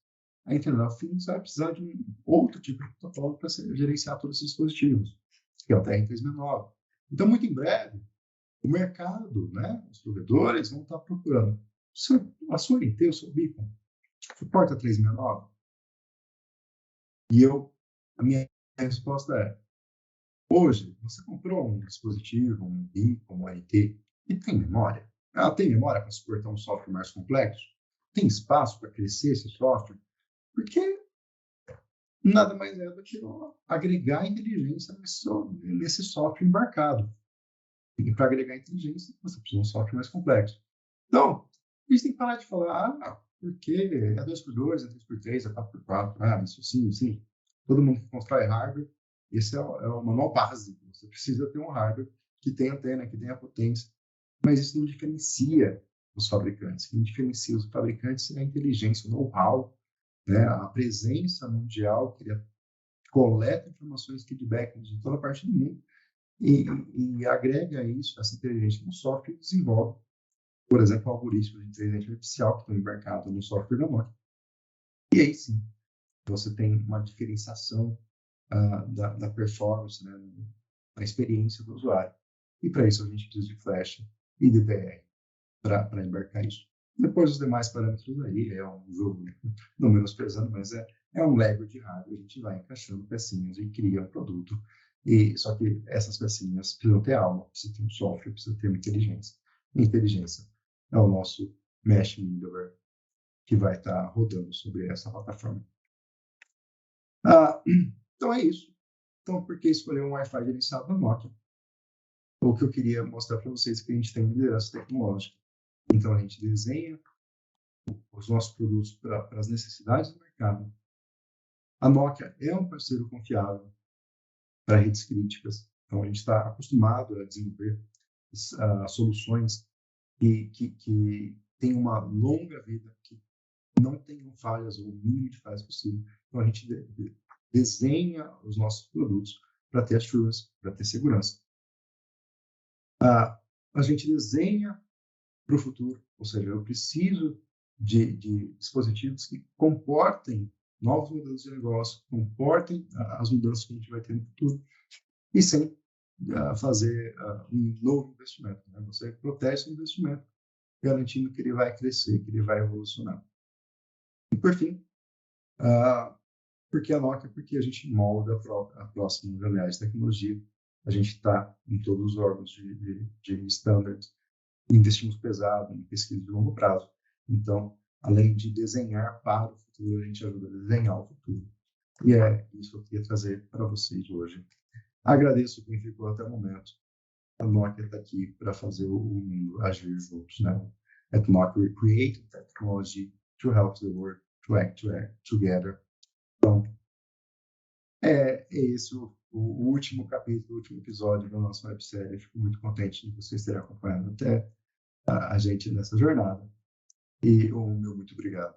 A Internet of Things vai precisar de um outro tipo de protocolo para gerenciar todos esses dispositivos, que é o TR369. Então, muito em breve, o mercado, né, os provedores vão estar procurando a sua NT, o seu beacon, suporta 369? E a minha resposta é: hoje, você comprou um dispositivo, um beacon, um NT, e tem memória? Tem memória para suportar um software mais complexo? Tem espaço para crescer esse software? Porque nada mais é do que agregar inteligência nesse software embarcado. E para agregar inteligência, você precisa de um software mais complexo. Então, a gente tem que parar de falar, porque é 2x2, é 3x3, é 4x4, isso sim. Todo mundo que constrói hardware, esse é o manual básico. Você precisa ter um hardware que tenha antena, que tenha potência. Mas isso não diferencia os fabricantes. O que diferencia os fabricantes é a inteligência, o know-how, né? A presença mundial, que coleta informações, feedback de toda parte do mundo, e agrega isso, essa inteligência no software e desenvolve, por exemplo, algoritmos de inteligência artificial que estão embarcados no software da Nokia. E aí sim, você tem uma diferenciação da performance, né, da experiência do usuário. E para isso a gente precisa de flash e DDR para embarcar isso. Depois os demais parâmetros aí é um jogo, não menosprezando, mas é um Lego de hardware, a gente vai encaixando pecinhas e cria um produto. E só que essas pecinhas precisam ter alma, precisa ter um software, precisa ter uma inteligência. E inteligência é o nosso mesh middleware que vai estar rodando sobre essa plataforma. Então é isso. Então, por que escolher um Wi-Fi gerenciado da Nokia? O que eu queria mostrar para vocês é que a gente tem liderança tecnológica. Então, a gente desenha os nossos produtos para as necessidades do mercado. A Nokia é um parceiro confiável para redes críticas. Então, a gente está acostumado a desenvolver soluções que têm uma longa vida, que não tenham falhas ou o mínimo de falhas possível. Então, a gente desenha os nossos produtos para ter assurance, para ter segurança. A gente desenha para o futuro, ou seja, eu preciso de dispositivos que comportem novos modelos de negócio, comportem as mudanças que a gente vai ter no futuro, e sem fazer um novo investimento. Né? Você protege o investimento, garantindo que ele vai crescer, que ele vai evolucionar. E, por fim, por que a Nokia? Porque a gente molda a próxima galeria de tecnologia. A gente está em todos os órgãos de standards, investimos pesado em pesquisa de longo prazo. Então, além de desenhar para o futuro, a gente ajuda a desenhar o futuro. E é isso que eu queria trazer para vocês hoje. Agradeço quem ficou até o momento. A Nokia está aqui para fazer o mundo agir juntos, né? At Nokia, we create technology to help the world to act together. Então, é esse o último capítulo, o último episódio da nossa websérie. Fico muito contente de vocês terem acompanhado até a gente nessa jornada. E o meu muito obrigado.